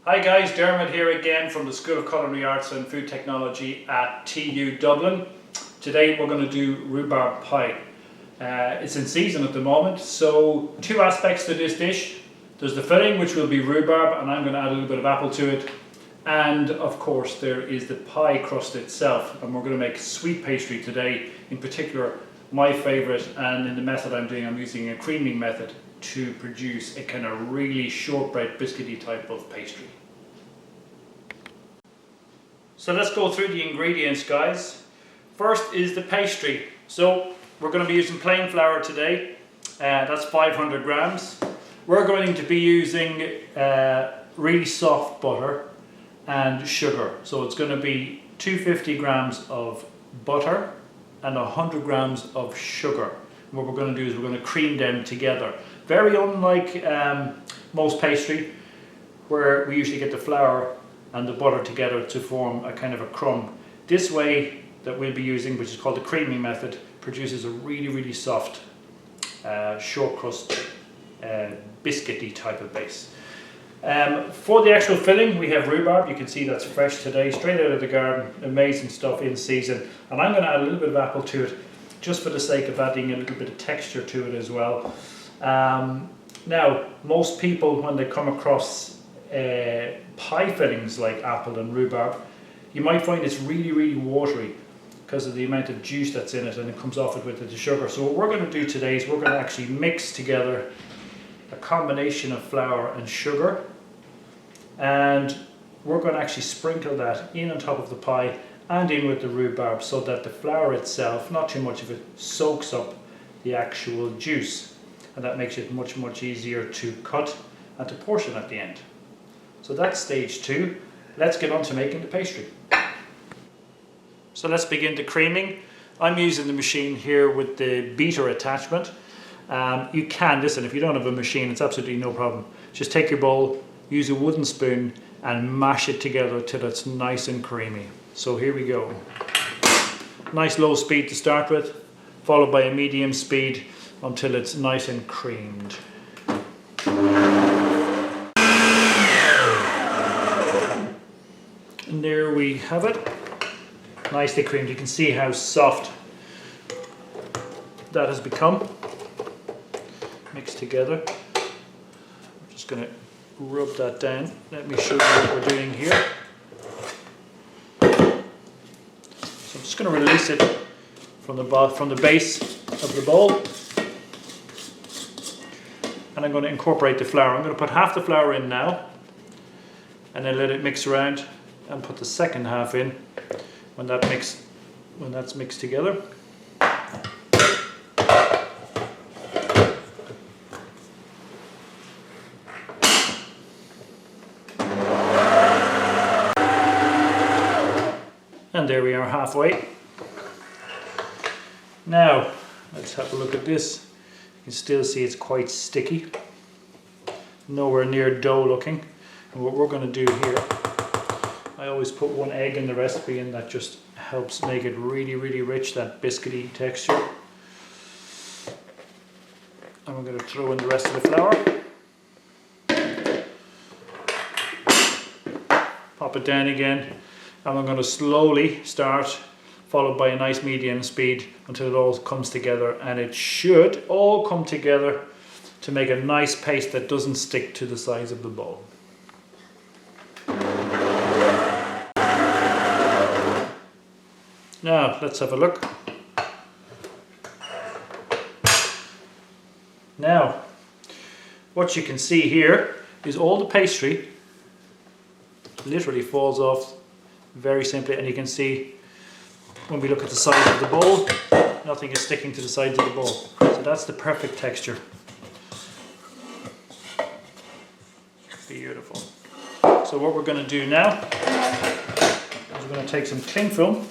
Hi guys, Dermot here again from the School of Culinary Arts and Food Technology at TU Dublin. Today we're going to do rhubarb pie. It's in season at the moment, so two aspects to this dish. There's the filling, which will be rhubarb, and I'm going to add a little bit of apple to it. And of course there is the pie crust itself, and we're going to make sweet pastry today. In particular, my favourite, and in the method I'm doing, I'm using a creaming method to produce a kind of really shortbread biscuity type of pastry. So let's go through the ingredients, guys. First is the pastry. So we're going to be using plain flour today. That's 500 grams. We're going to be using really soft butter and sugar. So it's going to be 250 grams of butter and 100 grams of sugar. And what we're going to do is we're going to cream them together. Very unlike most pastry, where we usually get the flour and the butter together to form a kind of a crumb. This way that we'll be using, which is called the creaming method, produces a really soft short crust biscuity type of base. For the actual filling, we have rhubarb. You can see that's fresh today, straight out of the garden, amazing stuff in season. And I'm going to add a little bit of apple to it, just for the sake of adding a little bit of texture to it as well. Now, most people, when they come across pie fillings like apple and rhubarb, you might find it's really watery because of the amount of juice that's in it, and it comes off it with the sugar. So what we're going to do today is we're going to actually mix together a combination of flour and sugar, and we're going to actually sprinkle that in on top of the pie and in with the rhubarb, so that the flour itself, not too much of it, soaks up the actual juice, and that makes it much easier to cut and to portion at the end. So that's stage two. Let's get on to making the pastry. So let's begin the creaming. I'm using the machine here with the beater attachment. You can, listen, if you don't have a machine, it's absolutely no problem. Just take your bowl, use a wooden spoon and mash it together till it's nice and creamy. So here we go. Nice low speed to start with, followed by a medium speed until it's nice and creamed. And there we have it, nicely creamed. You can see how soft that has become. Mixed together. I'm just going to rub that down. Let me show you what we're doing here. So I'm just going to release it from the base of the bowl, and I'm going to incorporate the flour. I'm going to put half the flour in now, and then let it mix around, and put the second half in when that's mixed together. And there we are, halfway. Now let's have a look at this. You can still see it's quite sticky, nowhere near dough looking. And what we're going to do here, I always put one egg in the recipe, and that just helps make it really rich, that biscuity texture. And we're going to throw in the rest of the flour. Pop it down again, and we're going to slowly start, followed by a nice medium speed until it all comes together, and it should all come together to make a nice paste that doesn't stick to the sides of the bowl. Now let's have a look. Now what you can see here is all the pastry literally falls off very simply, and you can see when we look at the sides of the bowl, nothing is sticking to the sides of the bowl. So that's the perfect texture. Beautiful. So what we're going to do now is we're going to take some cling film.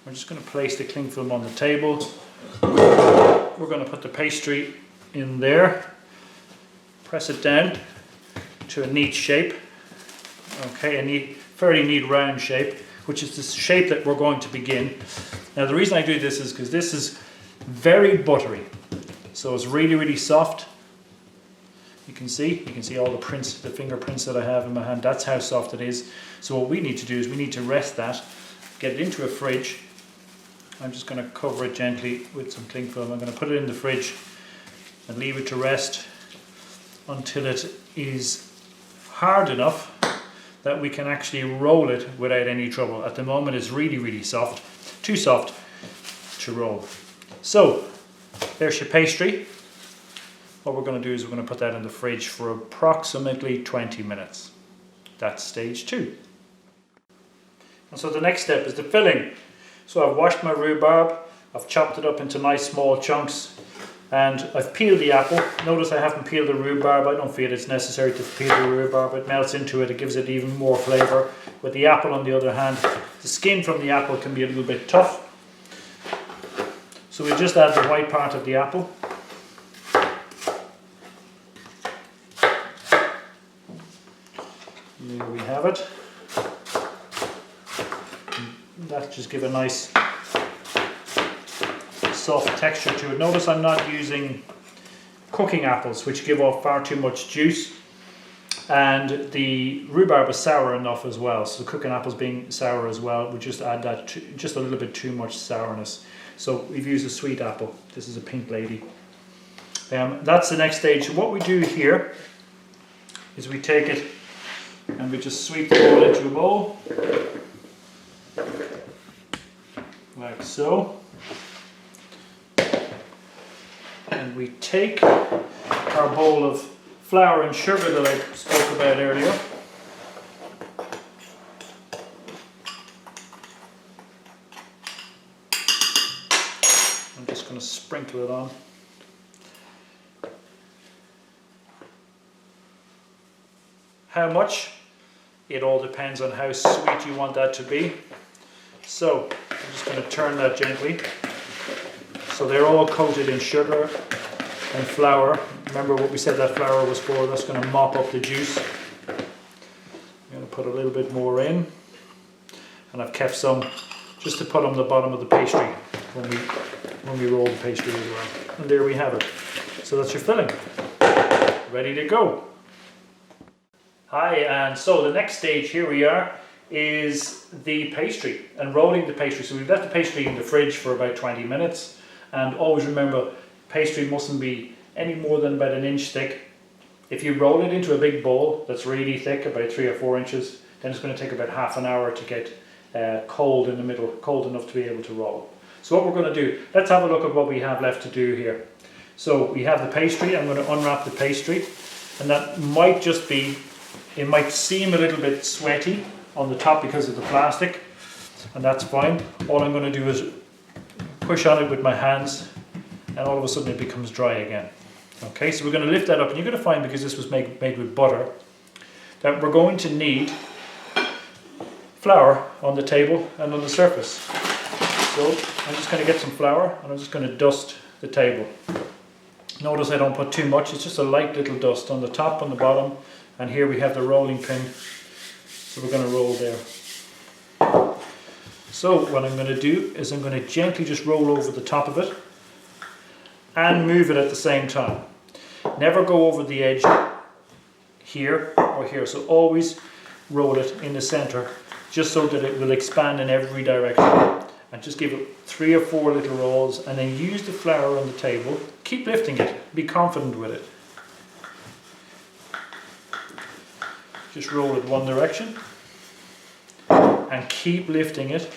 We're just going to place the cling film on the table. We're going to put the pastry in there, press it down to a neat shape. Okay, a fairly neat round shape, which is the shape that we're going to begin. Now the reason I do this is because this is very buttery. So it's really soft. You can see all the prints, the fingerprints that I have in my hand. That's how soft it is. So what we need to do is we need to rest that, get it into a fridge. I'm just going to cover it gently with some cling film. I'm going to put it in the fridge and leave it to rest until it is hard enough that we can actually roll it without any trouble. At the moment it's really, really soft, too soft to roll. So there's your pastry. What we're going to do is we're going to put that in the fridge for approximately 20 minutes. That's stage 2. And so the next step is the filling. So I've washed my rhubarb, I've chopped it up into nice small chunks, and I've peeled the apple. Notice I haven't peeled the rhubarb. I don't feel it's necessary to peel the rhubarb. It melts into it, it gives it even more flavour. With the apple, on the other hand, the skin from the apple can be a little bit tough. So we just add the white part of the apple. There we have it. That just give a nice soft texture to it. Notice I'm not using cooking apples, which give off far too much juice, and the rhubarb is sour enough as well, so the cooking apples being sour as well would just add that just a little bit too much sourness. So we've used a sweet apple. This is a pink lady. That's the next stage. What we do here is we take it and we just sweep the bowl into a bowl like so, and we take our bowl of flour and sugar that I spoke about earlier, I'm just going to sprinkle it on. How much? It all depends on how sweet you want that to be. So I'm just going to turn that gently. So they're all coated in sugar and flour. Remember what we said that flour was for? That's going to mop up the juice. I'm going to put a little bit more in, and I've kept some just to put on the bottom of the pastry when we roll the pastry as well. And there we have it. So that's your filling. Ready to go. Hi, and so the next stage, here we are, is the pastry and rolling the pastry. So we've left the pastry in the fridge for about 20 minutes, and always remember, pastry mustn't be any more than about 1 inch thick. If you roll it into a big bowl that's really thick, about 3 or 4 inches, then it's going to take about half an hour to get cold in the middle, cold enough to be able to roll. So what we're going to do, let's have a look at what we have left to do here. So we have the pastry. I'm going to unwrap the pastry, and that might just be, it might seem a little bit sweaty on the top because of the plastic, and that's fine. All I'm going to do is push on it with my hands, and all of a sudden it becomes dry again. Okay, so we're going to lift that up, and you're going to find, because this was made with butter, that we're going to need flour on the table and on the surface. So I'm just going to get some flour, and I'm just going to dust the table. Notice I don't put too much, it's just a light little dust on the top, on the bottom, and here we have the rolling pin. So we're going to roll there. So what I'm going to do is I'm going to gently just roll over the top of it and move it at the same time. Never go over the edge here or here. So always roll it in the center, just so that it will expand in every direction. And just give it 3 or 4 little rolls, and then use the flour on the table. Keep lifting it. Be confident with it. Just roll it one direction and keep lifting it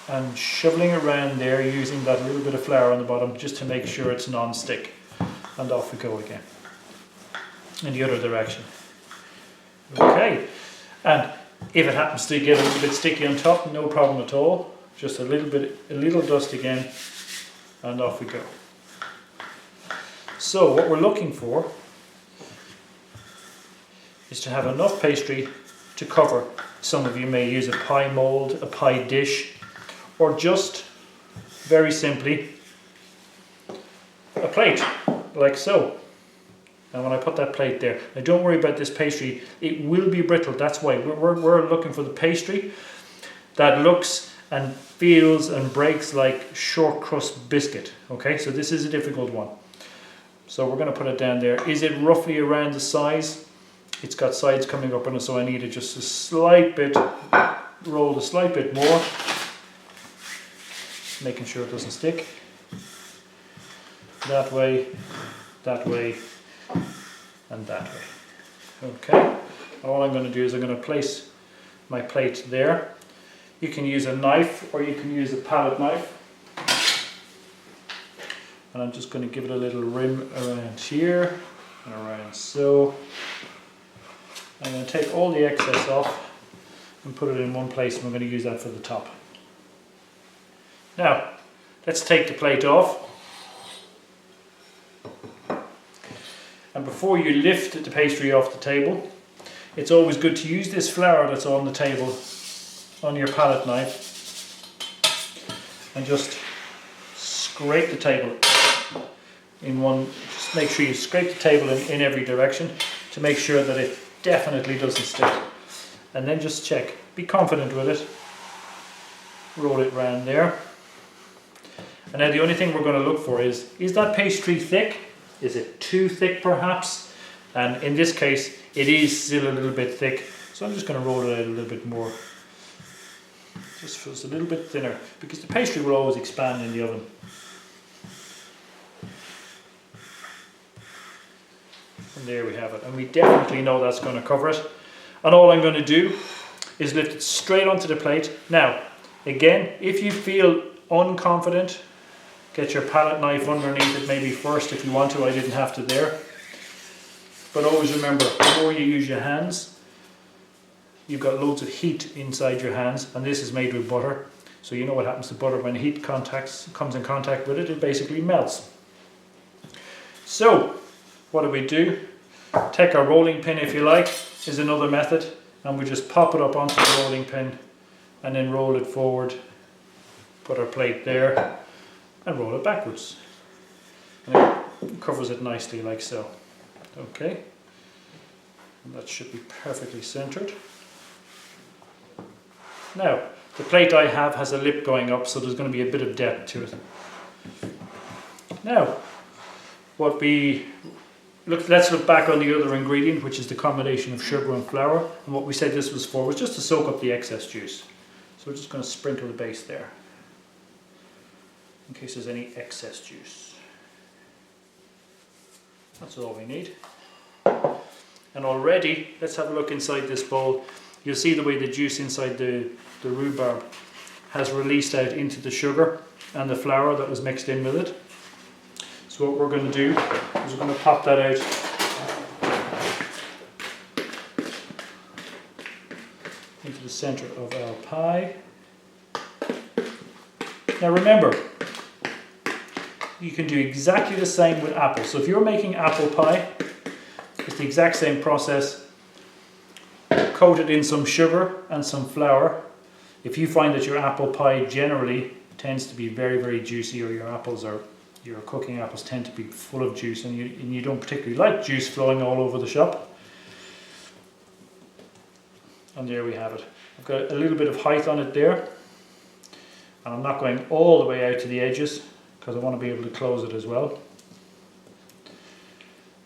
and shoveling around there using that little bit of flour on the bottom just to make sure it's non-stick. And off we go again in the other direction. Okay, and if it happens to get a little bit sticky on top, no problem at all. Just a little dust again, and off we go. So what we're looking for is to have enough pastry to cover. Some of you may use a pie mold, a pie dish, or just very simply a plate, like so. And when I put that plate there, now don't worry about this pastry, it will be brittle. That's why we're looking for the pastry that looks and feels and breaks like short crust biscuit. Okay, so this is a difficult one. So we're going to put it down there. Is it roughly around the size? It's got sides coming up on it, so I need it just a slight bit, rolled a slight bit more, making sure it doesn't stick. That way, and that way. Okay, all I'm going to do is I'm going to place my plate there. You can use a knife or you can use a palette knife. And I'm just going to give it a little rim around here and around so. I'm going to take all the excess off and put it in one place, and we're going to use that for the top. Now, let's take the plate off. And before you lift the pastry off the table, it's always good to use this flour that's on the table on your palette knife and just scrape the table in one. Just make sure you scrape the table in every direction to make sure that it definitely doesn't stick. And then just check. Be confident with it. Roll it round there. And now the only thing we're going to look for is that pastry thick? Is it too thick perhaps? And in this case, it is still a little bit thick. So I'm just going to roll it out a little bit more. Just feels a little bit thinner, because the pastry will always expand in the oven. And there we have it. And we definitely know that's going to cover it. And all I'm going to do is lift it straight onto the plate. Now, again, if you feel unconfident, get your palette knife underneath it maybe first if you want to. I didn't have to there. But always remember, the more you use your hands, you've got loads of heat inside your hands, and this is made with butter. So you know what happens to butter when heat comes in contact with it, it basically melts. So, what do? Take our rolling pin, if you like, is another method, and we just pop it up onto the rolling pin and then roll it forward, put our plate there and roll it backwards. And it covers it nicely like so. Okay, and that should be perfectly centered. Now, the plate I have has a lip going up, so there's going to be a bit of depth to it. Now, let's look back on the other ingredient, which is the combination of sugar and flour. And what we said this was for was just to soak up the excess juice. So we're just going to sprinkle the base there, in case there's any excess juice. That's all we need. And already, let's have a look inside this bowl. You'll see the way the juice inside the rhubarb has released out into the sugar and the flour that was mixed in with it. So what we're going to do is we're going to pop that out into the center of our pie. Now remember, you can do exactly the same with apples. So if you're making apple pie, it's the exact same process. Coat it in some sugar and some flour. If you find that your apple pie generally tends to be very, very juicy, or your cooking apples tend to be full of juice, and you don't particularly like juice flowing all over the shop. And there we have it. I've got a little bit of height on it there, and I'm not going all the way out to the edges because I want to be able to close it as well.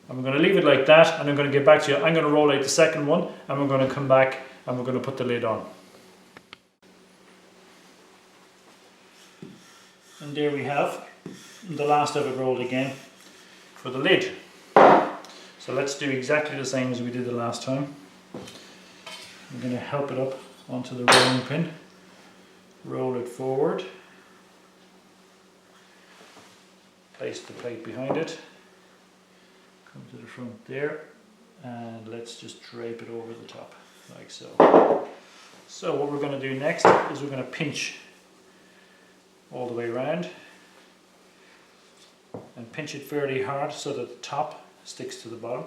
I'm going to leave it like that, and I'm going to get back to you. I'm going to roll out the second one, and we're going to come back and we're going to put the lid on. And there we have the last of it rolled again for the lid. So let's do exactly the same as we did the last time. I'm going to help it up onto the rolling pin, roll it forward, place the plate behind it, come to the front there, and let's just drape it over the top like so. So what we're going to do next is we're going to pinch all the way around and pinch it fairly hard so that the top sticks to the bottom.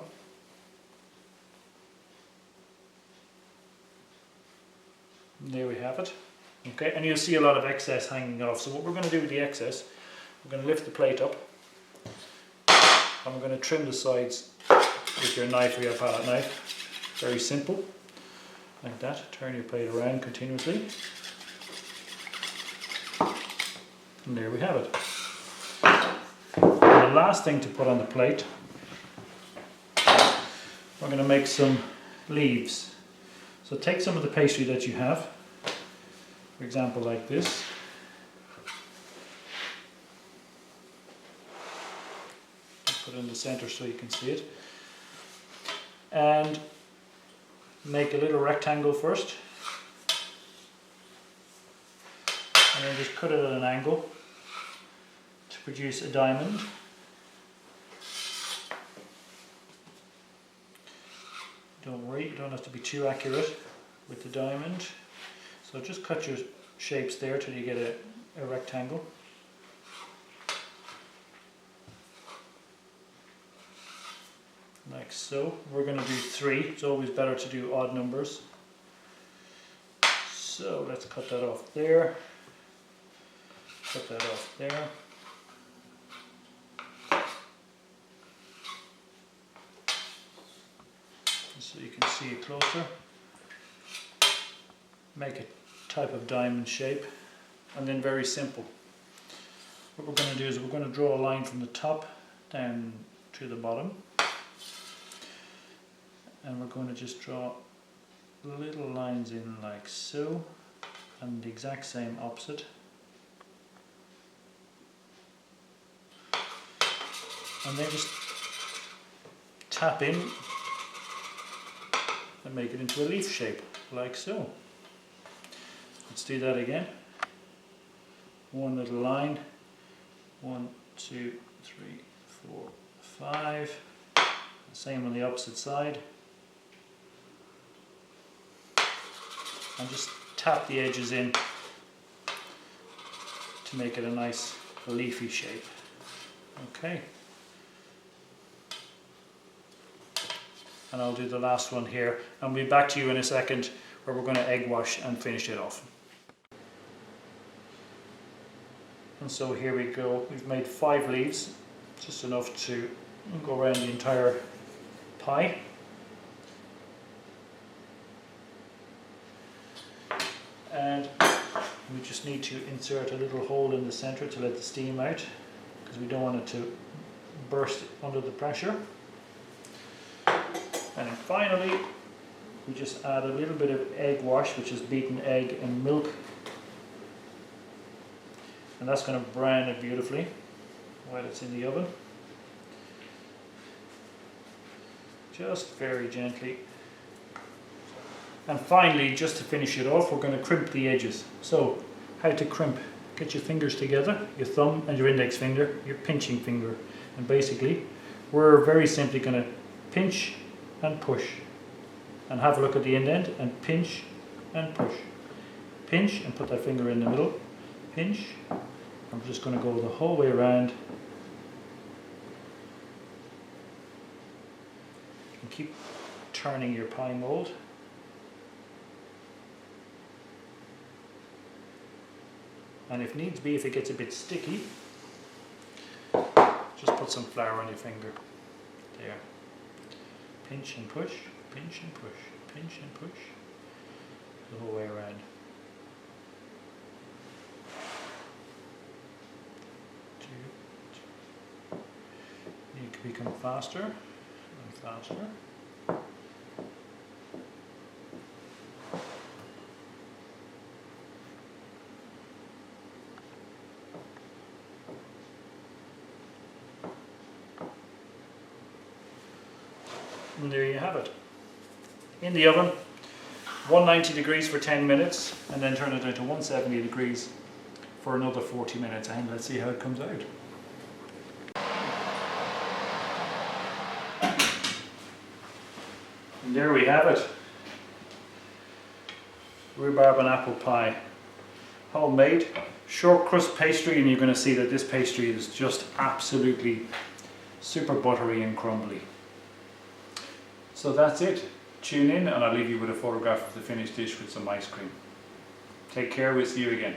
And there we have it. Okay, and you'll see a lot of excess hanging off. So what we're going to do with the excess, we're going to lift the plate up and we're going to trim the sides with your knife or your palette knife. Very simple, like that. Turn your plate around continuously. And there we have it. And the last thing to put on the plate, we're going to make some leaves. So take some of the pastry that you have, for example like this. Put it in the center so you can see it. And make a little rectangle first. And then just cut it at an angle to produce a diamond. Don't worry, you don't have to be too accurate with the diamond. So just cut your shapes there till you get a rectangle. Like so. We're going to do 3. It's always better to do odd numbers. So let's cut that off there. Cut that off there. So you can see it closer. Make a type of diamond shape, and then very simple. What we're going to do is we're going to draw a line from the top down to the bottom, and we're going to just draw little lines in like so, and the exact same opposite. And then just tap in and make it into a leaf shape, like so. Let's do that again. One little line. 1, 2, 3, 4, 5. Same on the opposite side. And just tap the edges in to make it a nice leafy shape. Okay. And I'll do the last one here, and we'll be back to you in a second where we're going to egg wash and finish it off. And so here we go. We've made 5 leaves, just enough to go around the entire pie. And we just need to insert a little hole in the center to let the steam out, because we don't want it to burst under the pressure. And then finally, we just add a little bit of egg wash, which is beaten egg and milk. And that's going to brown it beautifully while it's in the oven. Just very gently. And finally, just to finish it off, we're going to crimp the edges. So, how to crimp? Get your fingers together, your thumb and your index finger, your pinching finger. And basically, we're very simply going to pinch and push, and have a look at the indent, and pinch and push. Pinch and put that finger in the middle. Pinch. I'm just going to go the whole way around. And keep turning your pie mold. And if needs be, if it gets a bit sticky, just put some flour on your finger. There. Pinch and push, pinch and push, pinch and push, the whole way around. You can become faster and faster. And there you have it. In the oven, 190 degrees for 10 minutes, and then turn it down to 170 degrees for another 40 minutes, and let's see how it comes out. And there we have it. Rhubarb and apple pie. Homemade, short crust pastry, and you're going to see that this pastry is just absolutely super buttery and crumbly. So that's it. Tune in and I'll leave you with a photograph of the finished dish with some ice cream. Take care, we'll see you again.